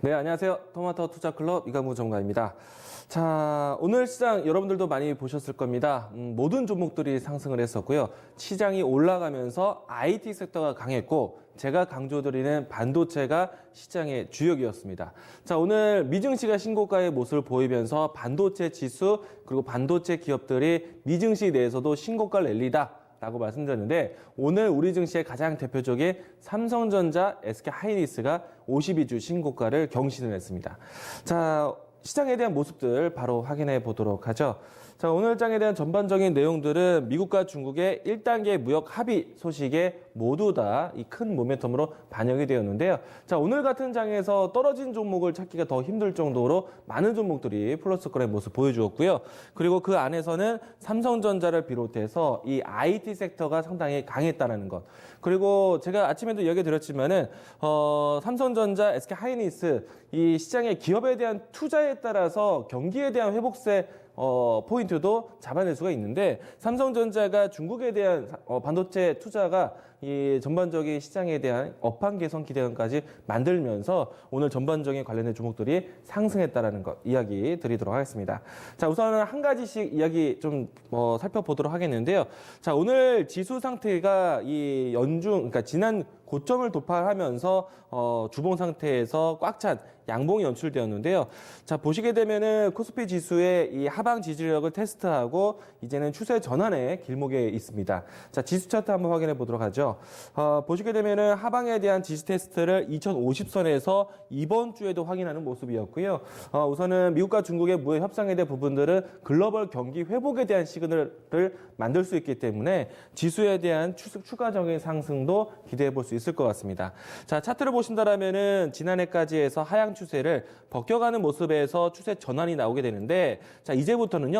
네, 안녕하세요. 토마토 투자클럽 이강무 전문가입니다. 자, 오늘 시장 여러분들도 많이 보셨을 겁니다. 모든 종목들이 상승을 했었고요. 시장이 올라가면서 IT 섹터가 강했고, 제가 강조드리는 반도체가 시장의 주역이었습니다. 자, 오늘 미증시가 신고가의 모습을 보이면서 반도체 지수 그리고 반도체 기업들이 미증시 내에서도 신고가 랠리다 라고 말씀드렸는데, 오늘 우리 증시의 가장 대표적인 삼성전자, SK하이닉스가 52주 신고가를 경신을 했습니다. 자, 시장에 대한 모습들 바로 확인해 보도록 하죠. 자, 오늘 장에 대한 전반적인 내용들은 미국과 중국의 1단계 무역 합의 소식에 모두 다 이 큰 모멘텀으로 반영이 되었는데요. 자, 오늘 같은 장에서 떨어진 종목을 찾기가 더 힘들 정도로 많은 종목들이 플러스권의 모습 보여주었고요. 그리고 그 안에서는 삼성전자를 비롯해서 이 IT 섹터가 상당히 강했다는 것. 그리고 제가 아침에도 이야기 드렸지만은 삼성전자, SK하이닉스 이 시장의 기업에 대한 투자에 따라서 경기에 대한 회복세 포인트도 잡아낼 수가 있는데, 삼성전자가 중국에 대한 반도체 투자가 이 전반적인 시장에 대한 업황 개선 기대감까지 만들면서 오늘 전반적인 관련된 종목들이 상승했다라는 것 이야기 드리도록 하겠습니다. 자, 우선은 한 가지씩 이야기 좀 살펴보도록 하겠는데요. 자, 오늘 지수 상태가 이 그러니까 지난 고점을 도파하면서 주봉 상태에서 꽉 찬 양봉이 연출되었는데요. 자, 보시게 되면은 코스피 지수의 이 하방 지지력을 테스트하고 이제는 추세 전환의 길목에 있습니다. 자, 지수 차트 한번 확인해 보도록 하죠. 보시게 되면은 하방에 대한 지지 테스트를 2050선에서 이번 주에도 확인하는 모습이었고요. 우선은 미국과 중국의 무역 협상에 대한 부분들은 글로벌 경기 회복에 대한 시그널을 만들 수 있기 때문에 지수에 대한 추가적인 상승도 기대해 볼 수 있을 것 같습니다. 자, 차트를 보신다라면은 지난해까지 해서 하향 추세를 벗겨가는 모습에서 추세 전환이 나오게 되는데, 자, 이제부터는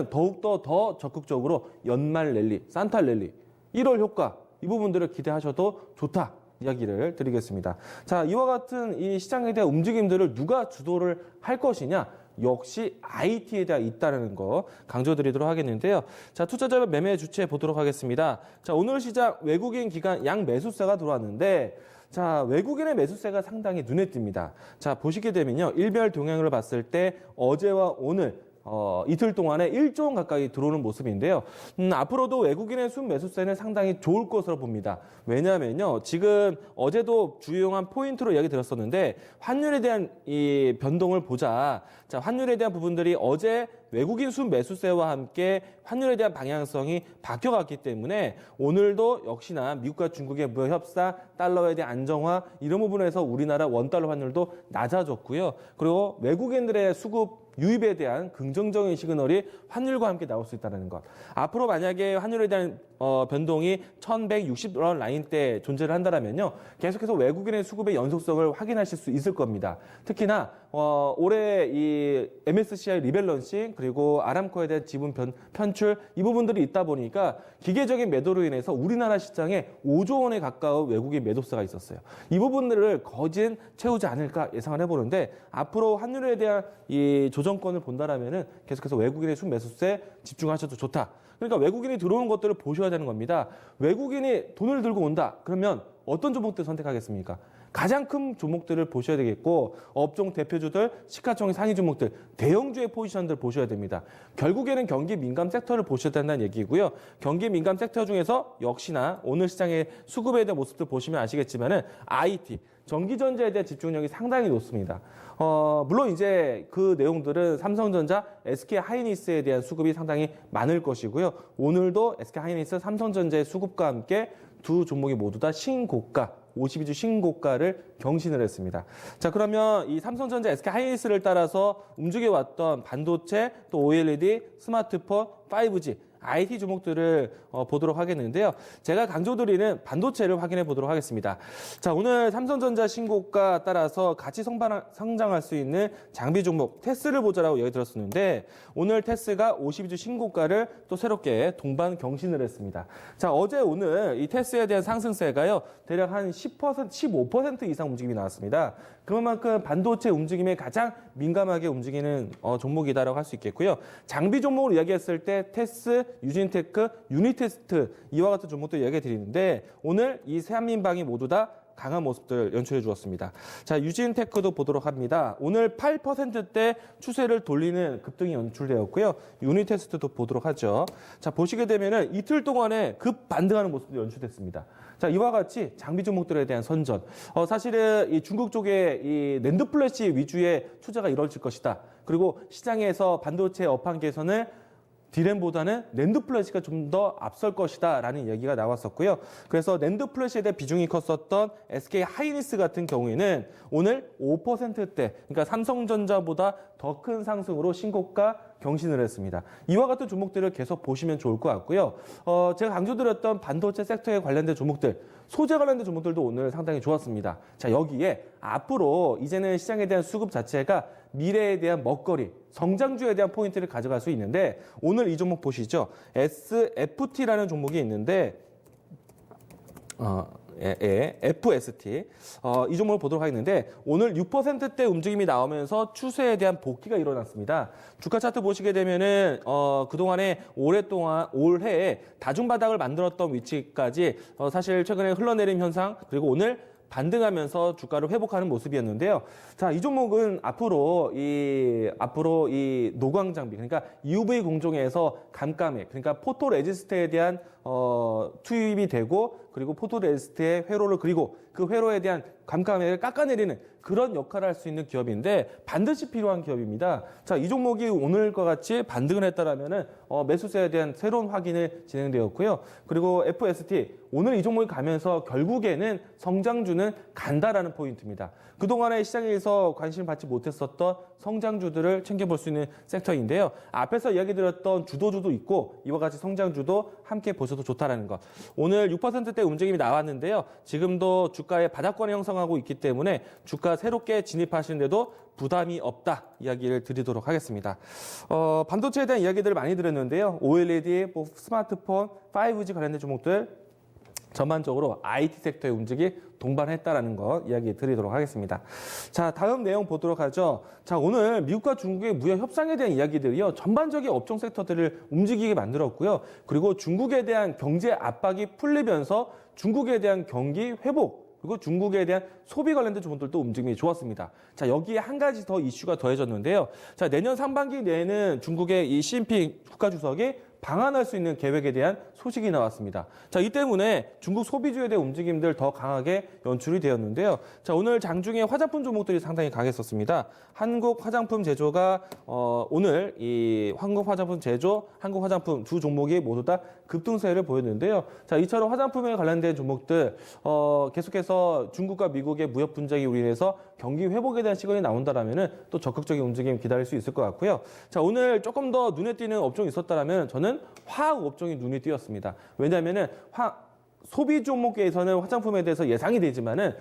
더욱더 더 적극적으로 연말 랠리, 산타 랠리, 1월 효과 이 부분들을 기대하셔도 좋다 이야기를 드리겠습니다. 자, 이와 같은 이 시장에 대한 움직임들을 누가 주도를 할 것이냐? 역시 IT에 대한 있다는 거 강조드리도록 하겠는데요. 자, 투자자별 매매 주체 보도록 하겠습니다. 자, 오늘 시장 외국인 기관 양 매수세가 들어왔는데, 자, 외국인의 매수세가 상당히 눈에 띕니다. 자, 보시게 되면요, 일별 동향을 봤을 때 어제와 오늘 이틀 동안에 1조 원 가까이 들어오는 모습인데요. 앞으로도 외국인의 순매수세는 상당히 좋을 것으로 봅니다. 왜냐하면요, 지금 어제도 주요한 포인트로 이야기 드렸었는데, 환율에 대한 이 변동을 보자. 자, 환율에 대한 부분들이 어제 외국인 순매수세와 함께 환율에 대한 방향성이 바뀌어갔기 때문에 오늘도 역시나 미국과 중국의 무역 협상, 달러에 대한 안정화 이런 부분에서 우리나라 원달러 환율도 낮아졌고요. 그리고 외국인들의 수급 유입에 대한 긍정적인 시그널이 환율과 함께 나올 수 있다는 것. 앞으로 만약에 환율에 대한 변동이 1160원 라인대 존재를 한다면요, 계속해서 외국인의 수급의 연속성을 확인하실 수 있을 겁니다. 특히나 올해 이 MSCI 리밸런싱 그리고 아람코에 대한 지분 편출 이 부분들이 있다 보니까 기계적인 매도로 인해서 우리나라 시장에 5조 원에 가까운 외국인 매도세가 있었어요. 이 부분들을 거진 채우지 않을까 예상을 해보는데, 앞으로 환율에 대한 이 조정권을 본다라면은 계속해서 외국인의 순매수세 집중하셔도 좋다. 그러니까 외국인이 들어오는 것들을 보셔야 되는 겁니다. 외국인이 돈을 들고 온다. 그러면 어떤 종목들 선택하겠습니까? 가장 큰 종목들을 보셔야 되겠고, 업종 대표주들, 시가총액 상위 종목들, 대형주의 포지션들 보셔야 됩니다. 결국에는 경기 민감 섹터를 보셔야 된다는 얘기고요. 경기 민감 섹터 중에서 역시나 오늘 시장의 수급에 대한 모습들 보시면 아시겠지만은 IT, 전기전자에 대한 집중력이 상당히 높습니다. 물론 이제 그 내용들은 삼성전자, SK하이닉스에 대한 수급이 상당히 많을 것이고요. 오늘도 SK하이닉스, 삼성전자의 수급과 함께 두 종목이 모두 다 신고가, 52주 신고가를 경신을 했습니다. 자, 그러면 이 삼성전자, SK하이닉스를 따라서 움직여왔던 반도체, 또 OLED, 스마트폰, 5G, IT 종목들을 보도록 하겠는데요. 제가 강조드리는 반도체를 확인해 보도록 하겠습니다. 자, 오늘 삼성전자 신고가 따라서 같이 성장할 수 있는 장비 종목 테스를 보자라고 얘기 들었었는데, 오늘 테스가 52주 신고가를 또 새롭게 동반 경신을 했습니다. 자, 어제 오늘 이 테스에 대한 상승세가요, 대략 한 10%, 15% 이상 움직임이 나왔습니다. 그만큼 반도체 움직임에 가장 민감하게 움직이는 종목이다라고 할 수 있겠고요. 장비 종목을 이야기했을 때 테스, 유진테크, 유니테스트 이와 같은 종목들 이야기 드리는데, 오늘 이 세 한민방이 모두 다 강한 모습들 연출해 주었습니다. 자, 유진테크도 보도록 합니다. 오늘 8%대 추세를 돌리는 급등이 연출되었고요. 유니테스트도 보도록 하죠. 자, 보시게 되면은 이틀 동안에 급 반등하는 모습도 연출됐습니다. 자, 이와 같이 장비 종목들에 대한 선전. 사실은 이 중국 쪽에 이 낸드 플래시 위주의 투자가 이루어질 것이다. 그리고 시장에서 반도체 업황 개선을 디램보다는 낸드 플래시가 좀 더 앞설 것이다라는 얘기가 나왔었고요. 그래서 낸드 플래시에 대한 비중이 컸었던 SK 하이닉스 같은 경우에는 오늘 5%대, 그러니까 삼성전자보다 더 큰 상승으로 신고가 경신을 했습니다. 이와 같은 종목들을 계속 보시면 좋을 것 같고요. 제가 강조드렸던 반도체 섹터에 관련된 종목들, 소재 관련된 종목들도 오늘 상당히 좋았습니다. 자, 여기에 앞으로 이제는 시장에 대한 수급 자체가 미래에 대한 먹거리, 성장주에 대한 포인트를 가져갈 수 있는데 오늘 이 종목 보시죠. SFT라는 종목이 있는데 FST. 이 종목을 보도록 하겠는데 오늘 6%대 움직임이 나오면서 추세에 대한 복귀가 일어났습니다. 주가 차트 보시게 되면은 그동안에 오랫동안 올해에 다중바닥을 만들었던 위치까지 사실 최근에 흘러내림 현상 그리고 오늘 반등하면서 주가를 회복하는 모습이었는데요. 자, 이 종목은 앞으로 이 노광 장비, 그러니까 UV 공정에서 감가맥, 그러니까 포토레지스트에 대한 투입이 되고 그리고 포토레지스트의 회로를 그리고 그 회로에 대한 감가맥을 깎아내리는 그런 역할을 할 수 있는 기업인데 반드시 필요한 기업입니다. 자, 이 종목이 오늘과 같이 반등을 했다라면은 매수세에 대한 새로운 확인이 진행되었고요. 그리고 FST 오늘 이 종목이 가면서 결국에는 성장주는 간다라는 포인트입니다. 그동안에 시장에서 관심을 받지 못했었던 성장주들을 챙겨볼 수 있는 섹터인데요. 앞에서 이야기 드렸던 주도주도 있고 이와 같이 성장주도 함께 보셔도 좋다라는 것. 오늘 6%대 움직임이 나왔는데요. 지금도 주가의 바닥권을 형성하고 있기 때문에 주가 새롭게 진입하시는데도 부담이 없다 이야기를 드리도록 하겠습니다. 반도체에 대한 이야기들을 많이 드렸는데요. OLED, 스마트폰, 5G 관련된 종목들 전반적으로 IT 섹터의 움직임이 동반했다라는 거 이야기 드리도록 하겠습니다. 자, 다음 내용 보도록 하죠. 자, 오늘 미국과 중국의 무역 협상에 대한 이야기들이요. 전반적인 업종 섹터들을 움직이게 만들었고요. 그리고 중국에 대한 경제 압박이 풀리면서 중국에 대한 경기 회복 그리고 중국에 대한 소비 관련된 종목들도 움직임이 좋았습니다. 자, 여기에 한 가지 더 이슈가 더해졌는데요. 자, 내년 상반기 내에는 중국의 이 시진핑 국가주석이 방한할 수 있는 계획에 대한 소식이 나왔습니다. 자, 이 때문에 중국 소비주에 대한 움직임들 더 강하게 연출이 되었는데요. 자, 오늘 장중에 화장품 종목들이 상당히 강했었습니다. 한국 화장품 제조가 오늘 이 한국 화장품 제조, 한국 화장품 두 종목이 모두 다 급등세를 보였는데요. 자, 이처럼 화장품에 관련된 종목들 계속해서 중국과 미국의 무역 분쟁이 우려해서 경기 회복에 대한 시그널이 나온다라면은 또 적극적인 움직임 기다릴 수 있을 것 같고요. 자, 오늘 조금 더 눈에 띄는 업종이 있었다라면 저는 화학 업종이 눈에 띄었습니다. 왜냐하면은 소비 종목에서는 화장품에 대해서 예상이 되지만은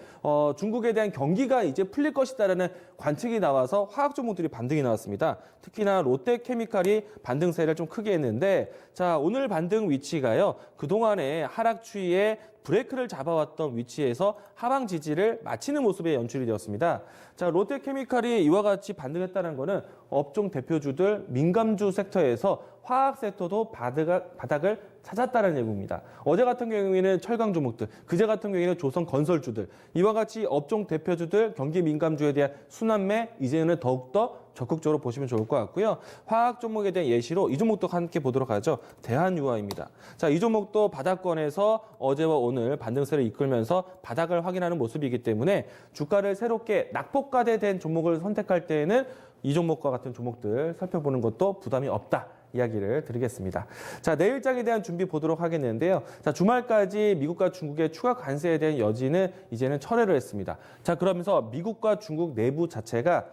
중국에 대한 경기가 이제 풀릴 것이다라는 관측이 나와서 화학 종목들이 반등이 나왔습니다. 특히나 롯데케미칼이 반등세를 좀 크게 했는데 자, 오늘 반등 위치가요. 그동안에 하락 추이에 브레이크를 잡아왔던 위치에서 하방 지지를 마치는 모습에 연출이 되었습니다. 자, 롯데케미칼이 이와 같이 반등했다는 것은 업종 대표주들 민감주 섹터에서 화학 섹터도 바닥을 찾았다는 얘기입니다. 어제 같은 경우에는 철강 종목들, 그제 같은 경우에는 조선 건설주들, 이와 같이 업종 대표주들 경기 민감주에 대한 순환매 이제는 더욱더 적극적으로 보시면 좋을 것 같고요. 화학 종목에 대한 예시로 이 종목도 함께 보도록 하죠. 대한유화입니다. 자, 이 종목도 바닥권에서 어제와 오늘 반등세를 이끌면서 바닥을 확인하는 모습이기 때문에 주가를 새롭게 낙폭과대된 종목을 선택할 때에는 이 종목과 같은 종목들 살펴보는 것도 부담이 없다. 이야기를 드리겠습니다. 자, 내일장에 대한 준비 보도록 하겠는데요. 자, 주말까지 미국과 중국의 추가 관세에 대한 여지는 이제는 철회를 했습니다. 자, 그러면서 미국과 중국 내부 자체가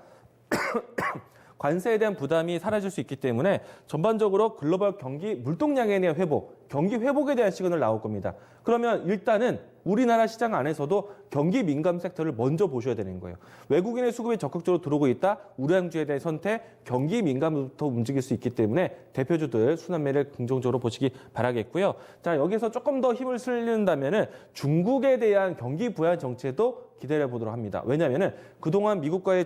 관세에 대한 부담이 사라질 수 있기 때문에 전반적으로 글로벌 경기 물동량에 대한 회복, 경기 회복에 대한 시그널 나올 겁니다. 그러면 일단은 우리나라 시장 안에서도 경기 민감 섹터를 먼저 보셔야 되는 거예요. 외국인의 수급이 적극적으로 들어오고 있다. 우량주에 대한 선택, 경기 민감부터 움직일 수 있기 때문에 대표주들 순환매를 긍정적으로 보시기 바라겠고요. 자, 여기서 조금 더 힘을 실린다면은 중국에 대한 경기 부양 정책도 기다려 보도록 합니다. 왜냐하면은 그동안 미국과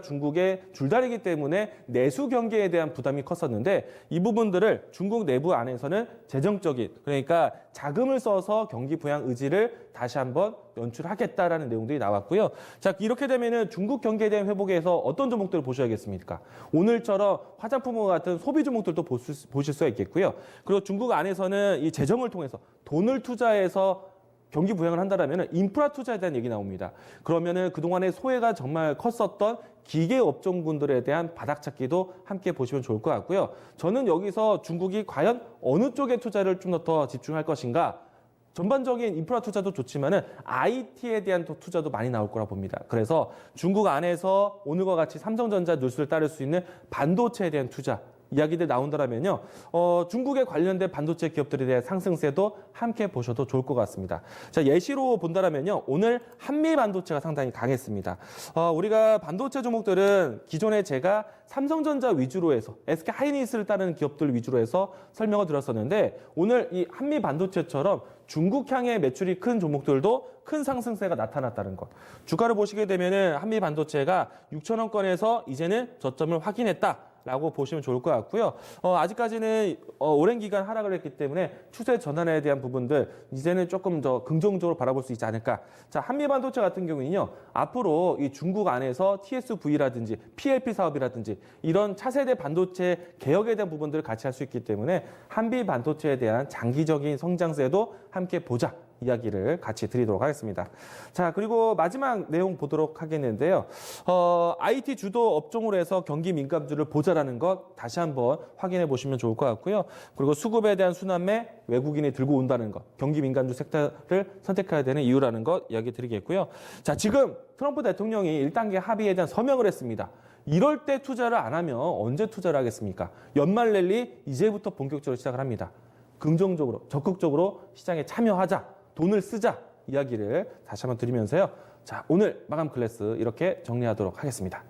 중국의 줄다리기 때문에 내수 경기에 대한 부담이 컸었는데 이 부분들을 중국 내부 안에서는 재정적인, 그러니까 자금을 써서 경기 부양 의지를 다시 한번 연출하겠다라는 내용들이 나왔고요. 자, 이렇게 되면은 중국 경기에 대한 회복에서 어떤 종목들을 보셔야겠습니까? 오늘처럼 화장품과 같은 소비 종목들도 보실 수가 있겠고요. 그리고 중국 안에서는 이 재정을 통해서 돈을 투자해서 경기 부양을 한다라면 인프라 투자에 대한 얘기 나옵니다. 그러면은 그동안의 소외가 정말 컸었던 기계 업종군들에 대한 바닥찾기도 함께 보시면 좋을 것 같고요. 저는 여기서 중국이 과연 어느 쪽에 투자를 좀 더 집중할 것인가? 전반적인 인프라 투자도 좋지만은 IT에 대한 투자도 많이 나올 거라 봅니다. 그래서 중국 안에서 오늘과 같이 삼성전자 뉴스를 따를 수 있는 반도체에 대한 투자 이야기들 나온다면요. 중국에 관련된 반도체 기업들에 대한 상승세도 함께 보셔도 좋을 것 같습니다. 자, 예시로 본다면요. 오늘 한미 반도체가 상당히 강했습니다. 우리가 반도체 종목들은 기존에 제가 삼성전자 위주로 해서 SK 하이닉스를 따르는 기업들 위주로 해서 설명을 드렸었는데 오늘 이 한미 반도체처럼 중국향의 매출이 큰 종목들도 큰 상승세가 나타났다는 것. 주가를 보시게 되면은 한미 반도체가 6,000원권에서 이제는 저점을 확인했다. 라고 보시면 좋을 것 같고요. 아직까지는 오랜 기간 하락을 했기 때문에 추세 전환에 대한 부분들 이제는 조금 더 긍정적으로 바라볼 수 있지 않을까. 자, 한미 반도체 같은 경우는요. 앞으로 이 중국 안에서 TSV라든지 PLP 사업이라든지 이런 차세대 반도체 개혁에 대한 부분들을 같이 할 수 있기 때문에 한미 반도체에 대한 장기적인 성장세도 함께 보자. 이야기를 같이 드리도록 하겠습니다. 자, 그리고 마지막 내용 보도록 하겠는데요. IT 주도 업종으로 해서 경기 민감주를 보자라는 것 다시 한번 확인해 보시면 좋을 것 같고요. 그리고 수급에 대한 순환매 외국인이 들고 온다는 것, 경기 민감주 섹터를 선택해야 되는 이유라는 것 이야기 드리겠고요. 자, 지금 트럼프 대통령이 1단계 합의에 대한 서명을 했습니다. 이럴 때 투자를 안 하면 언제 투자를 하겠습니까? 연말 랠리 이제부터 본격적으로 시작을 합니다. 긍정적으로, 적극적으로 시장에 참여하자. 돈을 쓰자 이야기를 다시 한번 드리면서요. 자, 오늘 마감 클래스 이렇게 정리하도록 하겠습니다.